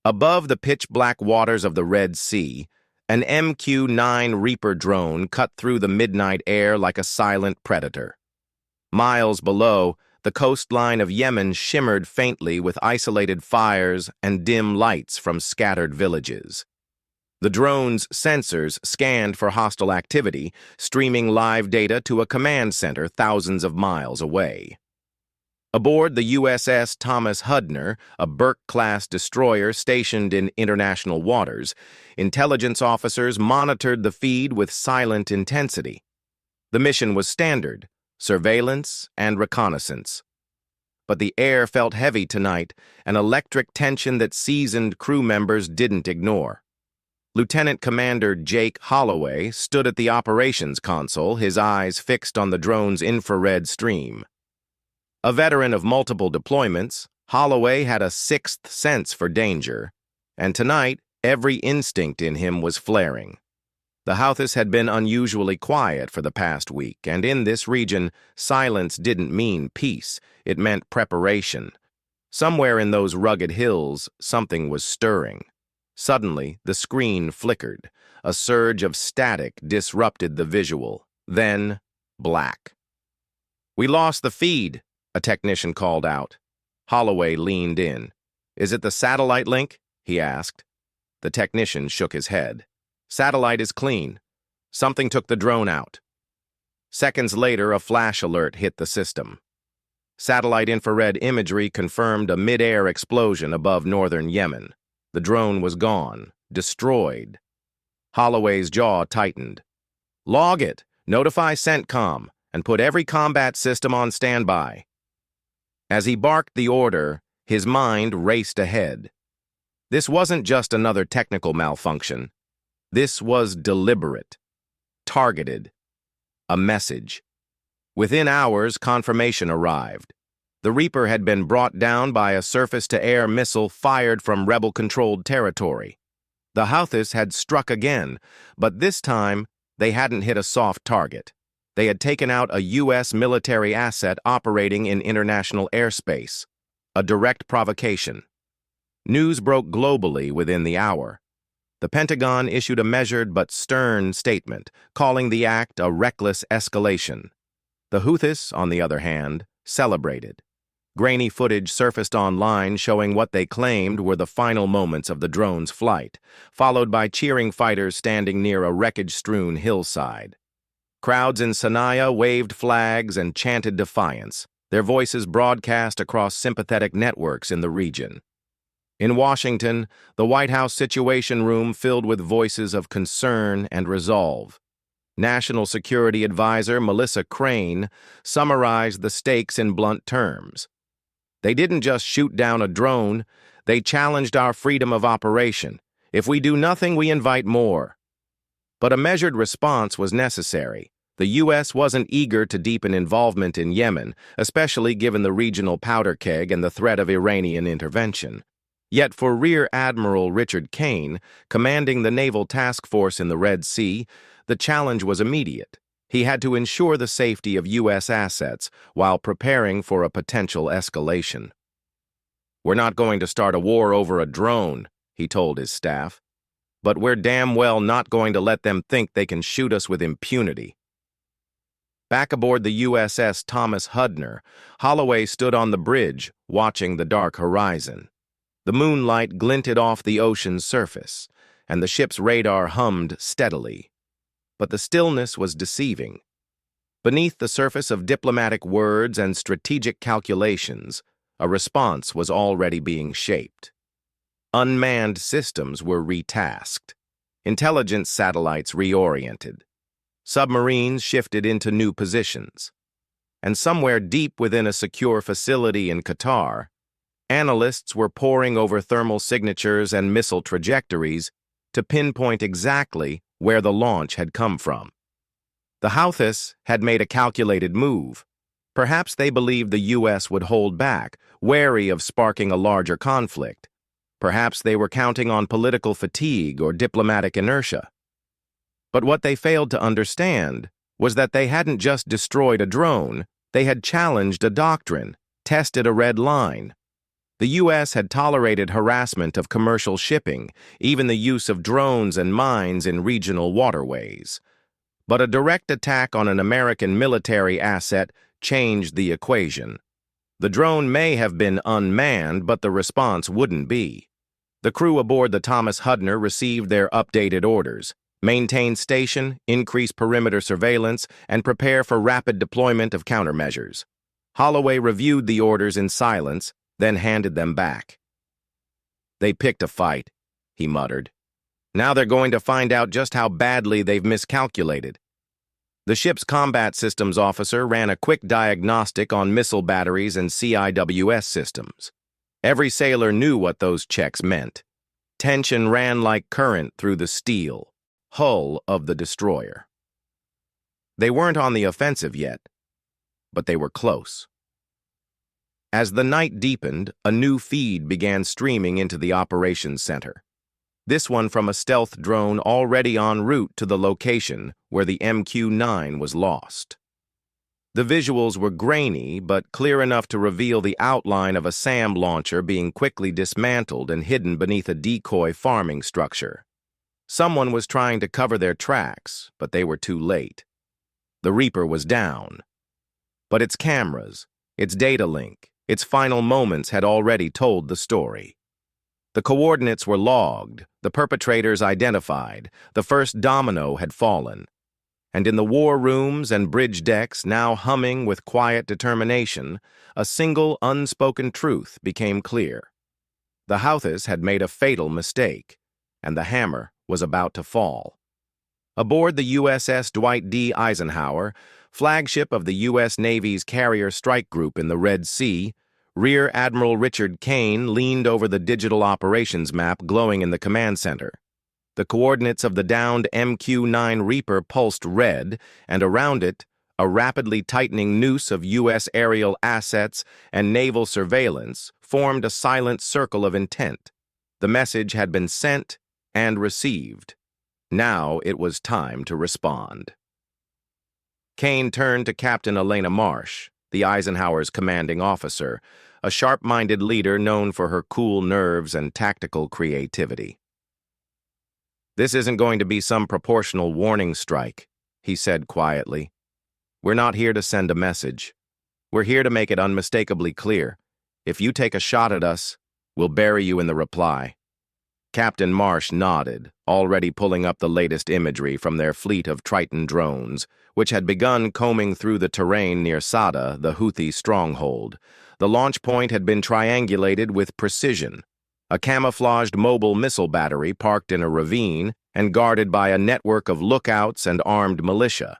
Above the pitch-black waters of the Red Sea, an MQ-9 Reaper drone cut through the midnight air like a silent predator. Miles below, the coastline of Yemen shimmered faintly with isolated fires and dim lights from scattered villages. The drone's sensors scanned for hostile activity, streaming live data to a command center thousands of miles away. Aboard the USS Thomas Hudner, a Burke-class destroyer stationed in international waters, intelligence officers monitored the feed with silent intensity. The mission was standard: surveillance and reconnaissance. But the air felt heavy tonight, an electric tension that seasoned crew members didn't ignore. Lieutenant Commander Jake Holloway stood at the operations console, his eyes fixed on the drone's infrared stream. A veteran of multiple deployments, Holloway had a sixth sense for danger, and tonight every instinct in him was flaring. The Houthis had been unusually quiet for the past week, and in this region, silence didn't mean peace, it meant preparation. Somewhere in those rugged hills, something was stirring. Suddenly, the screen flickered. A surge of static disrupted the visual. Then, black. "We lost the feed," a technician called out. Holloway leaned in. "Is it the satellite link?" he asked. The technician shook his head. "Satellite is clean. Something took the drone out." Seconds later, a flash alert hit the system. Satellite infrared imagery confirmed a mid-air explosion above northern Yemen. The drone was gone, destroyed. Holloway's jaw tightened. "Log it, notify CENTCOM, and put every combat system on standby." As he barked the order, his mind raced ahead. This wasn't just another technical malfunction. This was deliberate, targeted, a message. Within hours, confirmation arrived. The Reaper had been brought down by a surface-to-air missile fired from rebel-controlled territory. The Houthis had struck again, but this time they hadn't hit a soft target. They had taken out a U.S. military asset operating in international airspace, a direct provocation. News broke globally within the hour. The Pentagon issued a measured but stern statement, calling the act a reckless escalation. The Houthis, on the other hand, celebrated. Grainy footage surfaced online showing what they claimed were the final moments of the drone's flight, followed by cheering fighters standing near a wreckage-strewn hillside. Crowds in Sana'a waved flags and chanted defiance, their voices broadcast across sympathetic networks in the region. In Washington, the White House Situation Room filled with voices of concern and resolve. National Security Advisor Melissa Crane summarized the stakes in blunt terms. "They didn't just shoot down a drone, they challenged our freedom of operation. If we do nothing, we invite more." But a measured response was necessary. The U.S. wasn't eager to deepen involvement in Yemen, especially given the regional powder keg and the threat of Iranian intervention. Yet for Rear Admiral Richard Kane, commanding the Naval Task Force in the Red Sea, the challenge was immediate. He had to ensure the safety of U.S. assets while preparing for a potential escalation. "We're not going to start a war over a drone," he told his staff. "But we're damn well not going to let them think they can shoot us with impunity." Back aboard the USS Thomas Hudner, Holloway stood on the bridge, watching the dark horizon. The moonlight glinted off the ocean's surface, and the ship's radar hummed steadily. But the stillness was deceiving. Beneath the surface of diplomatic words and strategic calculations, a response was already being shaped. Unmanned systems were retasked. Intelligence satellites reoriented. Submarines shifted into new positions. And somewhere deep within a secure facility in Qatar, analysts were poring over thermal signatures and missile trajectories to pinpoint exactly where the launch had come from. The Houthis had made a calculated move. Perhaps they believed the U.S. would hold back, wary of sparking a larger conflict. Perhaps they were counting on political fatigue or diplomatic inertia. But what they failed to understand was that they hadn't just destroyed a drone, they had challenged a doctrine, tested a red line. The U.S. had tolerated harassment of commercial shipping, even the use of drones and mines in regional waterways. But a direct attack on an American military asset changed the equation. The drone may have been unmanned, but the response wouldn't be. The crew aboard the Thomas Hudner received their updated orders: maintain station, increase perimeter surveillance, and prepare for rapid deployment of countermeasures. Holloway reviewed the orders in silence, then handed them back. "They picked a fight," he muttered. "Now they're going to find out just how badly they've miscalculated." The ship's combat systems officer ran a quick diagnostic on missile batteries and CIWS systems. Every sailor knew what those checks meant. Tension ran like current through the steel, hull of the destroyer. They weren't on the offensive yet, but they were close. As the night deepened, a new feed began streaming into the operations center. This one from a stealth drone already en route to the location where the MQ-9 was lost. The visuals were grainy, but clear enough to reveal the outline of a SAM launcher being quickly dismantled and hidden beneath a decoy farming structure. Someone was trying to cover their tracks, but they were too late. The Reaper was down. But its cameras, its data link, its final moments had already told the story. The coordinates were logged, the perpetrators identified, the first domino had fallen. And in the war rooms and bridge decks, now humming with quiet determination, a single unspoken truth became clear. The Houthis had made a fatal mistake, and the hammer was about to fall. Aboard the USS Dwight D. Eisenhower, flagship of the U.S. Navy's carrier strike group in the Red Sea, Rear Admiral Richard Kane leaned over the digital operations map glowing in the command center. The coordinates of the downed MQ-9 Reaper pulsed red, and around it, a rapidly tightening noose of U.S. aerial assets and naval surveillance formed a silent circle of intent. The message had been sent and received. Now it was time to respond. Kane turned to Captain Elena Marsh, the Eisenhower's commanding officer, a sharp-minded leader known for her cool nerves and tactical creativity. "This isn't going to be some proportional warning strike," he said quietly. "We're not here to send a message. We're here to make it unmistakably clear. If you take a shot at us, we'll bury you in the reply." Captain Marsh nodded, already pulling up the latest imagery from their fleet of Triton drones, which had begun combing through the terrain near Sada, the Houthi stronghold. The launch point had been triangulated with precision. A camouflaged mobile missile battery parked in a ravine and guarded by a network of lookouts and armed militia.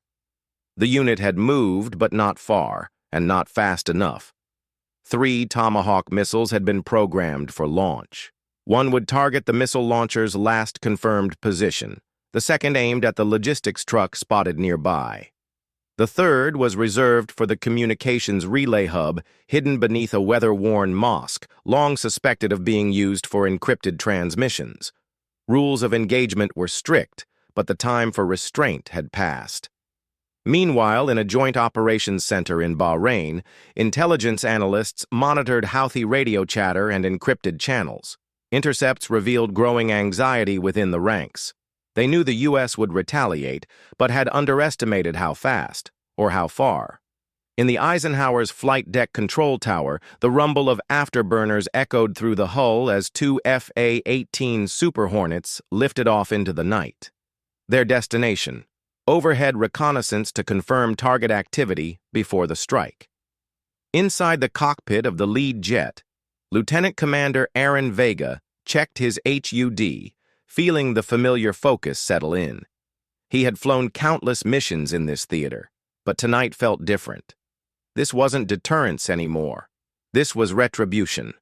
The unit had moved, but not far, and not fast enough. 3 Tomahawk missiles had been programmed for launch. One would target the missile launcher's last confirmed position, the second aimed at the logistics truck spotted nearby. The third was reserved for the communications relay hub hidden beneath a weather-worn mosque, long suspected of being used for encrypted transmissions. Rules of engagement were strict, but the time for restraint had passed. Meanwhile, in a joint operations center in Bahrain, intelligence analysts monitored Houthi radio chatter and encrypted channels. Intercepts revealed growing anxiety within the ranks. They knew the U.S. would retaliate, but had underestimated how fast, or how far. In the Eisenhower's flight deck control tower, the rumble of afterburners echoed through the hull as 2 FA-18 Super Hornets lifted off into the night. Their destination: overhead reconnaissance to confirm target activity before the strike. Inside the cockpit of the lead jet, Lieutenant Commander Aaron Vega checked his HUD, feeling the familiar focus settle in. He had flown countless missions in this theater, but tonight felt different. This wasn't deterrence anymore. This was retribution.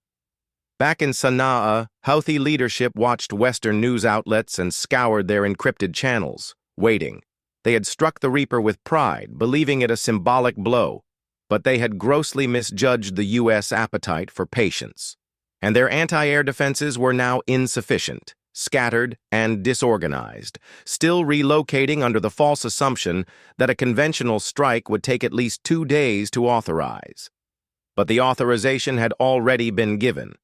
Back in Sana'a, Houthi leadership watched Western news outlets and scoured their encrypted channels, waiting. They had struck the Reaper with pride, believing it a symbolic blow, but they had grossly misjudged the U.S. appetite for patience. And their anti-air defenses were now insufficient, scattered and disorganized, still relocating under the false assumption that a conventional strike would take at least 2 days to authorize. But the authorization had already been given.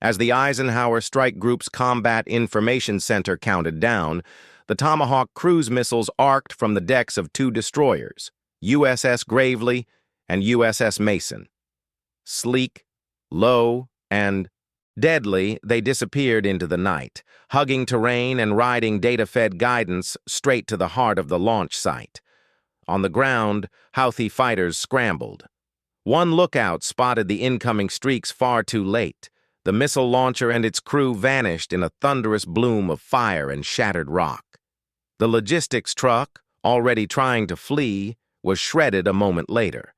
As the Eisenhower Strike Group's Combat Information Center counted down, the Tomahawk cruise missiles arced from the decks of two destroyers, USS Gravely and USS Mason. Sleek, low, and deadly, they disappeared into the night, hugging terrain and riding data-fed guidance straight to the heart of the launch site. On the ground, Houthi fighters scrambled. One lookout spotted the incoming streaks far too late. The missile launcher and its crew vanished in a thunderous bloom of fire and shattered rock. The logistics truck, already trying to flee, was shredded a moment later.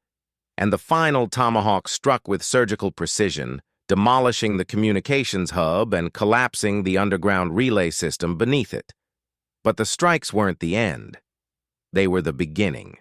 And the final Tomahawk struck with surgical precision, demolishing the communications hub and collapsing the underground relay system beneath it. But the strikes weren't the end. They were the beginning.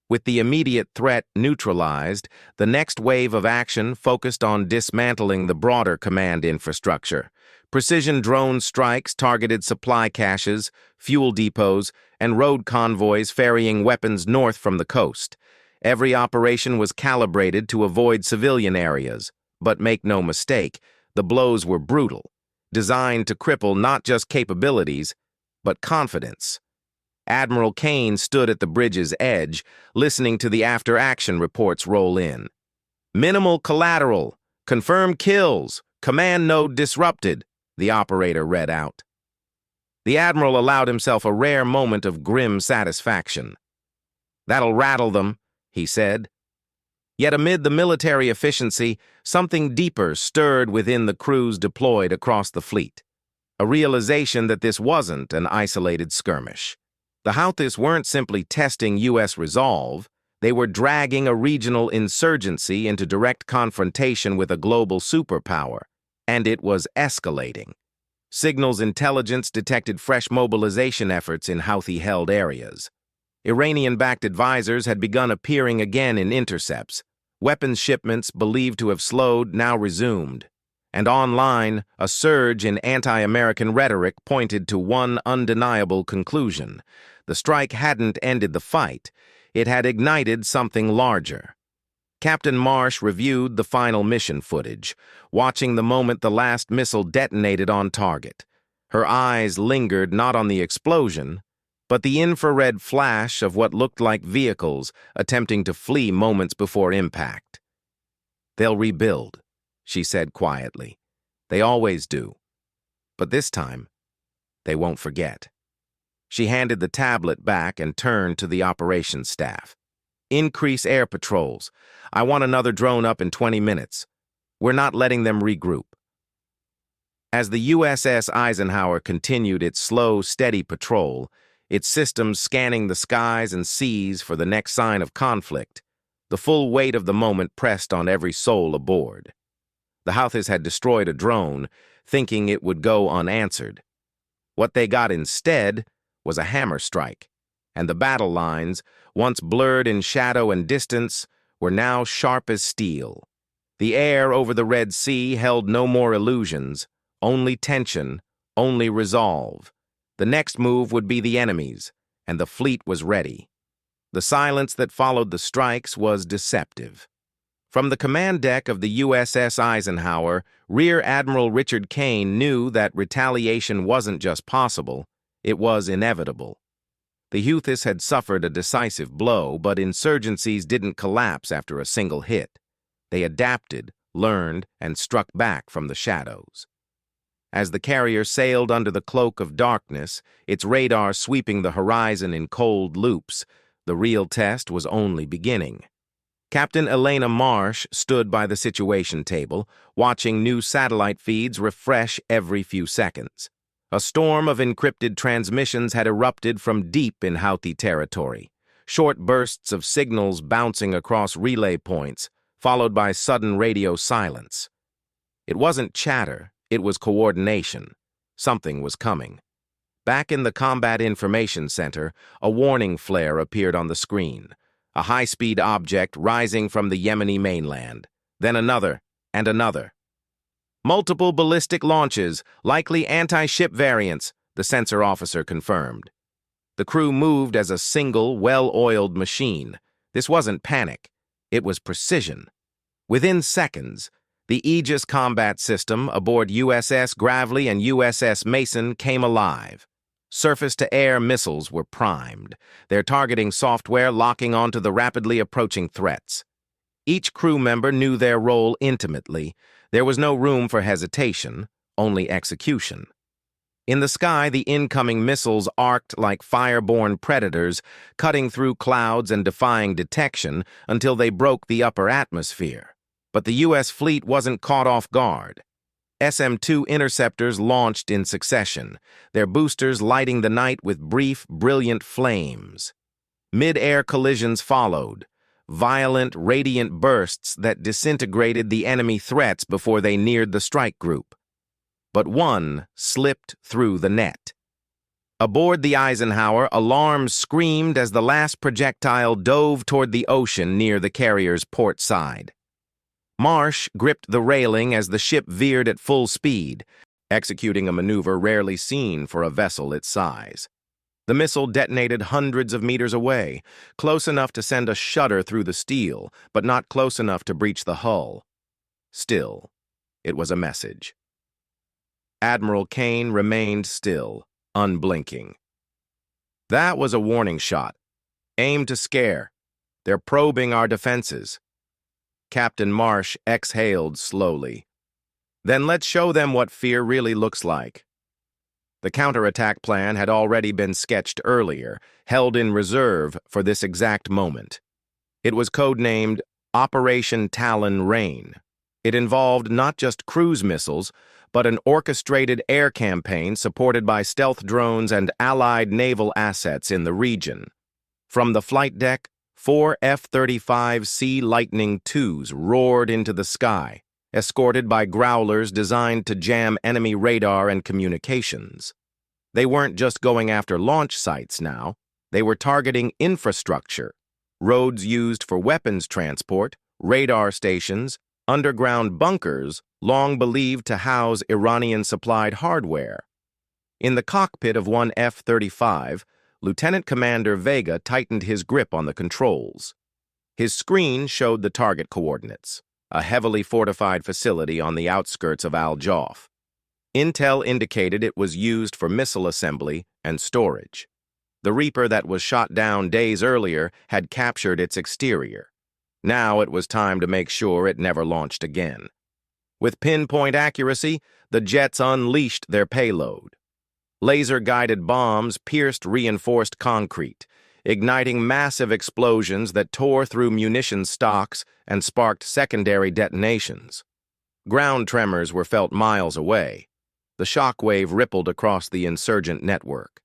With the immediate threat neutralized, the next wave of action focused on dismantling the broader command infrastructure. Precision drone strikes targeted supply caches, fuel depots, and road convoys ferrying weapons north from the coast. Every operation was calibrated to avoid civilian areas, but make no mistake, the blows were brutal, designed to cripple not just capabilities, but confidence. Admiral Kane stood at the bridge's edge, listening to the after-action reports roll in. "Minimal collateral. Confirmed kills. Command node disrupted," the operator read out. The Admiral allowed himself a rare moment of grim satisfaction. "That'll rattle them," he said. Yet amid the military efficiency, something deeper stirred within the crews deployed across the fleet. A realization that this wasn't an isolated skirmish. The Houthis weren't simply testing U.S. resolve, they were dragging a regional insurgency into direct confrontation with a global superpower, and it was escalating. Signals intelligence detected fresh mobilization efforts in Houthi-held areas. Iranian-backed advisors had begun appearing again in intercepts. Weapons shipments believed to have slowed now resumed. And online, a surge in anti-American rhetoric pointed to one undeniable conclusion. The strike hadn't ended the fight. It had ignited something larger. Captain Marsh reviewed the final mission footage, watching the moment the last missile detonated on target. Her eyes lingered not on the explosion, but the infrared flash of what looked like vehicles attempting to flee moments before impact. "They'll rebuild," she said quietly. "They always do. But this time, they won't forget." She handed the tablet back and turned to the operations staff. "Increase air patrols. I want another drone up in 20 minutes. We're not letting them regroup." As the USS Eisenhower continued its slow, steady patrol, its systems scanning the skies and seas for the next sign of conflict, the full weight of the moment pressed on every soul aboard. The Houthis had destroyed a drone, thinking it would go unanswered. What they got instead was a hammer strike, and the battle lines, once blurred in shadow and distance, were now sharp as steel. The air over the Red Sea held no more illusions, only tension, only resolve. The next move would be the enemy's, and the fleet was ready. The silence that followed the strikes was deceptive. From the command deck of the USS Eisenhower, Rear Admiral Richard Kane knew that retaliation wasn't just possible, it was inevitable. The Houthis had suffered a decisive blow, but insurgencies didn't collapse after a single hit. They adapted, learned, and struck back from the shadows. As the carrier sailed under the cloak of darkness, its radar sweeping the horizon in cold loops, the real test was only beginning. Captain Elena Marsh stood by the situation table, watching new satellite feeds refresh every few seconds. A storm of encrypted transmissions had erupted from deep in Houthi territory, short bursts of signals bouncing across relay points, followed by sudden radio silence. It wasn't chatter, it was coordination. Something was coming. Back in the Combat Information Center, a warning flare appeared on the screen. A high-speed object rising from the Yemeni mainland. Then another, and another. "Multiple ballistic launches, likely anti-ship variants," the sensor officer confirmed. The crew moved as a single, well-oiled machine. This wasn't panic. It was precision. Within seconds, The Aegis combat system aboard USS Gravely and USS Mason came alive. Surface-to-air missiles were primed, their targeting software locking onto the rapidly approaching threats. Each crew member knew their role intimately. There was no room for hesitation, only execution. In the sky, the incoming missiles arced like fire-born predators, cutting through clouds and defying detection until they broke the upper atmosphere. But the U.S. fleet wasn't caught off guard. SM-2 interceptors launched in succession, their boosters lighting the night with brief, brilliant flames. Mid-air collisions followed, violent, radiant bursts that disintegrated the enemy threats before they neared the strike group. But one slipped through the net. Aboard the Eisenhower, alarms screamed as the last projectile dove toward the ocean near the carrier's port side. Marsh gripped the railing as the ship veered at full speed, executing a maneuver rarely seen for a vessel its size. The missile detonated hundreds of meters away, close enough to send a shudder through the steel, but not close enough to breach the hull. Still, it was a message. Admiral Kane remained still, unblinking. That was a warning shot. Aimed to scare. They're probing our defenses. Captain Marsh exhaled slowly. Then let's show them what fear really looks like. The counterattack plan had already been sketched earlier, held in reserve for this exact moment. It was codenamed Operation Talon Rain. It involved not just cruise missiles, but an orchestrated air campaign supported by stealth drones and allied naval assets in the region. From the flight deck, 4 F-35C Lightning IIs roared into the sky, escorted by growlers designed to jam enemy radar and communications. They weren't just going after launch sites now, they were targeting infrastructure, roads used for weapons transport, radar stations, underground bunkers long believed to house Iranian-supplied hardware. In the cockpit of one F-35, Lieutenant Commander Vega tightened his grip on the controls. His screen showed the target coordinates, a heavily fortified facility on the outskirts of Al Jauf. Intel indicated it was used for missile assembly and storage. The Reaper that was shot down days earlier had captured its exterior. Now it was time to make sure it never launched again. With pinpoint accuracy, the jets unleashed their payload. Laser-guided bombs pierced reinforced concrete, igniting massive explosions that tore through munition stocks and sparked secondary detonations. Ground tremors were felt miles away. The shockwave rippled across the insurgent network.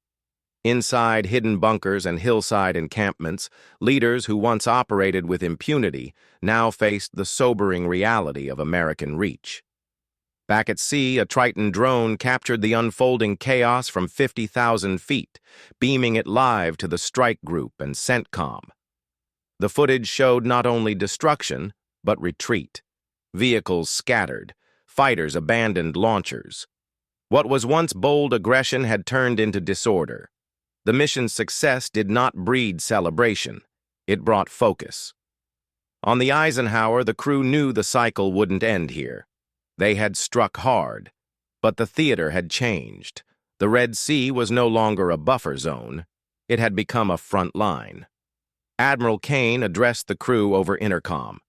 Inside hidden bunkers and hillside encampments, leaders who once operated with impunity now faced the sobering reality of American reach. Back at sea, a Triton drone captured the unfolding chaos from 50,000 feet, beaming it live to the strike group and CENTCOM. The footage showed not only destruction, but retreat. Vehicles scattered, fighters abandoned launchers. What was once bold aggression had turned into disorder. The mission's success did not breed celebration. It brought focus. On the Eisenhower, the crew knew the cycle wouldn't end here. They had struck hard, but the theater had changed. The Red Sea was no longer a buffer zone. It had become a front line. Admiral Kane addressed the crew over intercom.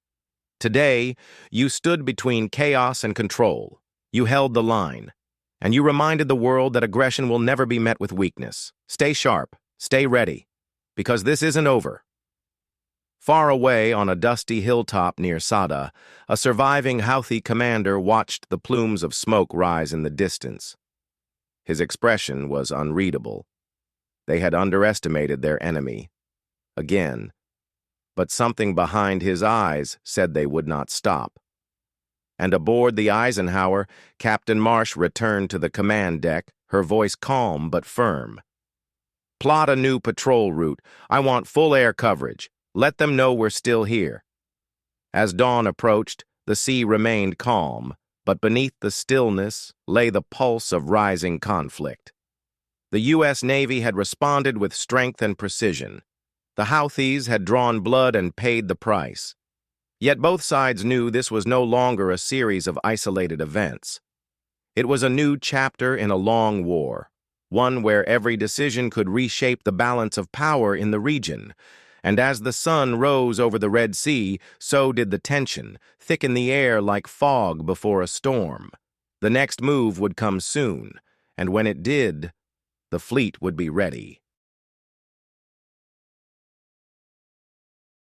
Today, you stood between chaos and control. You held the line. And you reminded the world that aggression will never be met with weakness. Stay sharp, stay ready, because this isn't over. Far away on a dusty hilltop near Sada, a surviving Houthi commander watched the plumes of smoke rise in the distance. His expression was unreadable. They had underestimated their enemy. Again. But something behind his eyes said they would not stop. And aboard the Eisenhower, Captain Marsh returned to the command deck, her voice calm but firm. Plot a new patrol route. I want full air coverage. Let them know we're still here. As dawn approached, the sea remained calm, but beneath the stillness lay the pulse of rising conflict. The U.S. Navy had responded with strength and precision. The Houthis had drawn blood and paid the price. Yet both sides knew this was no longer a series of isolated events. It was a new chapter in a long war, one where every decision could reshape the balance of power in the region. And as the sun rose over the Red Sea, so did the tension, thicken the air like fog before a storm. The next move would come soon, and when it did, the fleet would be ready.